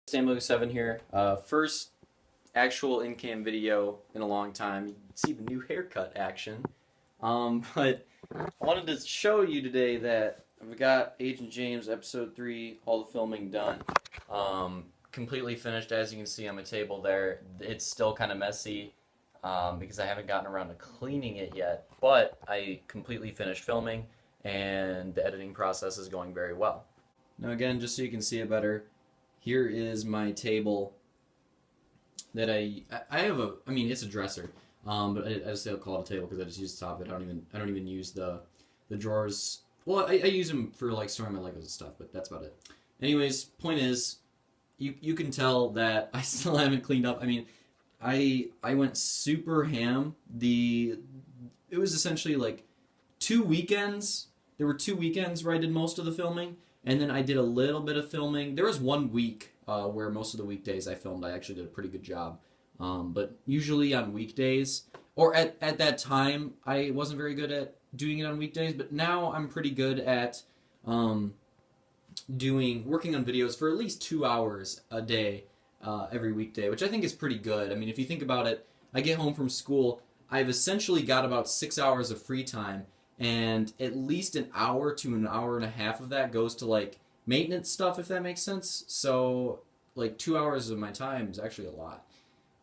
Sam7 here. First actual in-cam video in a long time. You can see the new haircut action. But I wanted to show you today that I've got Agent James Episode 3, all the filming done. Completely finished, as you can see on my table there. It's still kind of messy because I haven't gotten around to cleaning it yet. But I completely finished filming and the editing process is going very well. Now again, just so you can see it better, here is my table that I have it's a dresser, but I just don't call it a table because I just use the top of it. I don't even use the drawers. Well, I use them for like storing my Legos and stuff, but that's about it. Anyways, point is, you can tell that I still haven't cleaned up. I mean, I went super ham. It was essentially like 2 weekends. There were 2 weekends where I did most of the filming. And then I did a little bit of filming. There was 1 week where most of the weekdays I filmed. I actually did a pretty good job. But usually on weekdays, or at that time, I wasn't very good at doing it on weekdays. But now I'm pretty good at working on videos for at least 2 hours a day every weekday, which I think is pretty good. I mean, if you think about it, I get home from school, I've essentially got about 6 hours of free time. And at least an hour to an hour and a half of that goes to like maintenance stuff, if that makes sense. So like 2 hours of my time is actually a lot.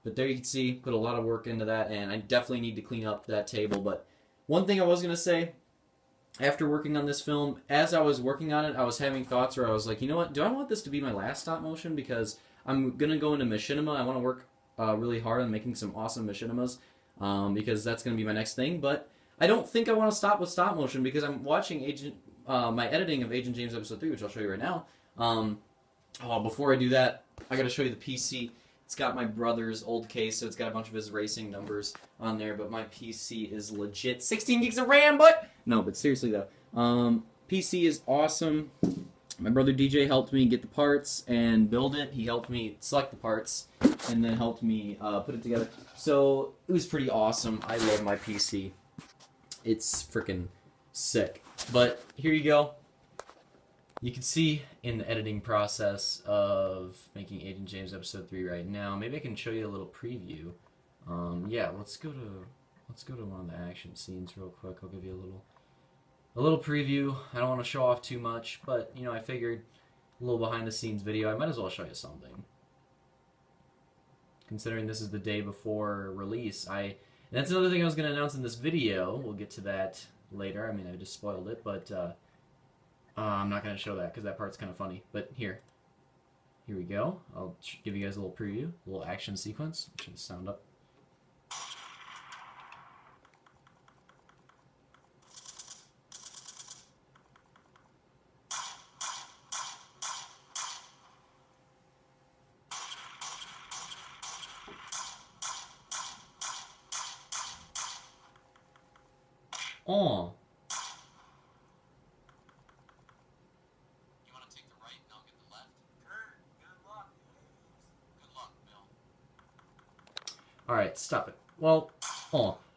But there you can see, put a lot of work into that, and I definitely need to clean up that table. But one thing I was going to say, after working on this film, as I was working on it, I was having thoughts where I was like, you know what, do I want this to be my last stop motion? Because I'm going to go into machinima. I want to work really hard on making some awesome machinimas because that's going to be my next thing. But I don't think I want to stop with stop motion because I'm watching my editing of Agent James Episode 3, which I'll show you right now. Before I do that, I got to show you the PC. It's got my brother's old case, so it's got a bunch of his racing numbers on there, but my PC is legit. 16 gigs of RAM, but... No, but seriously though. PC is awesome. My brother DJ helped me get the parts and build it. He helped me select the parts and then helped me put it together. So it was pretty awesome. I love my PC. It's freaking sick. But here you go. You can see in the editing process of making Agent James Episode 3 right now. Maybe I can show you a little preview. Yeah, let's go to one of the action scenes real quick. I'll give you a little preview. I don't want to show off too much, but you know, I figured a little behind the scenes video. I might as well show you something. Considering this is the day before release, and that's another thing I was going to announce in this video. We'll get to that later. I mean, I just spoiled it, but I'm not going to show that because that part's kind of funny. But here we go. I'll give you guys a little preview, a little action sequence. Turn the sound up. Oh. You want to take the right and I'll get the left? Kurt, good luck. Good luck, Bill. Alright, stop it. Well,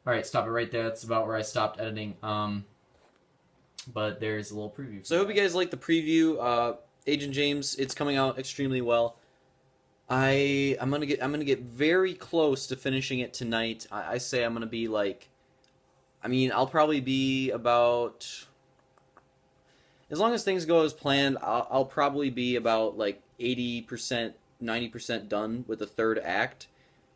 alright, stop it right there. That's about where I stopped editing. But there's a little preview. So I hope you guys like the preview. Agent James, it's coming out extremely well. I'm gonna get very close to finishing it tonight. I say I'm gonna be like, I'll probably be about, as long as things go as planned, I'll probably be about like 80%, 90% done with the third act,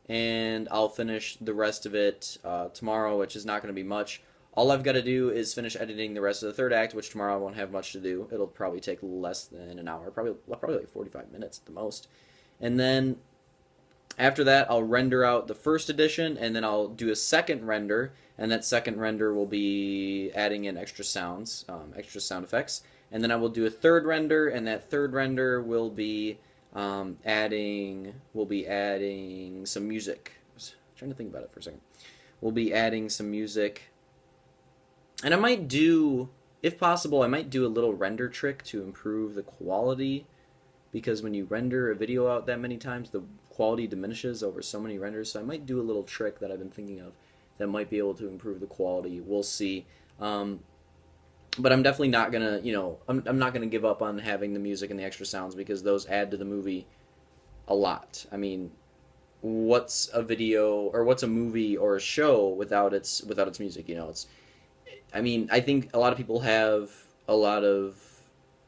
and I'll finish the rest of it tomorrow, which is not going to be much. All I've got to do is finish editing the rest of the third act, which tomorrow I won't have much to do. It'll probably take less than an hour, probably like 45 minutes at the most. And then after that, I'll render out the first edition, and then I'll do a second render, and that second render will be adding in extra sounds, extra sound effects. And then I will do a third render, and that third render will be adding some music. I was trying to think about it for a second. We'll be adding some music. And I might do, if possible, I might do a little render trick to improve the quality, because when you render a video out that many times, the quality diminishes over so many renders. So I might do a little trick that I've been thinking of that might be able to improve the quality. We'll see. But I'm definitely not gonna, I'm not gonna give up on having the music and the extra sounds, because those add to the movie a lot. I mean, what's a video or what's a movie or a show without its music? You know, it's. I mean, I think a lot of people have a lot of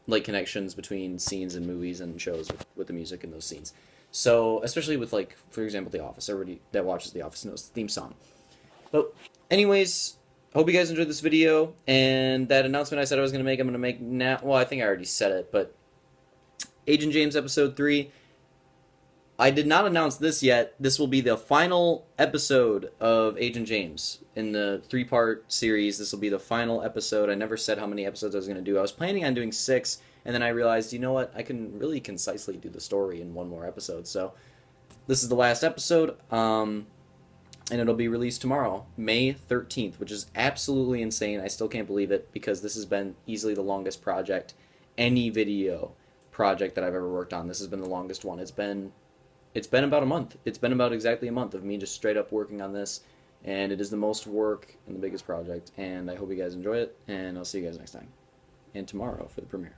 like connections between scenes and movies and shows with the music in those scenes. So especially with like, for example, The Office. Everybody that watches The Office knows the theme song. But anyways, hope you guys enjoyed this video, and that announcement I said I was going to make, I'm going to make now. Well, I think I already said it, but Agent James Episode 3, I did not announce this yet. This will be the final episode of Agent James. In the 3-part series, this will be the final episode. I never said how many episodes I was going to do. I was planning on doing 6, and then I realized, you know what, I can really concisely do the story in one more episode. So this is the last episode, and it'll be released tomorrow, May 13th, which is absolutely insane. I still can't believe it, because this has been easily the longest project, any video project that I've ever worked on. This has been the longest one. It's been about a month. It's been about exactly a month of me just straight up working on this, and it is the most work and the biggest project, and I hope you guys enjoy it, and I'll see you guys next time, and tomorrow for the premiere.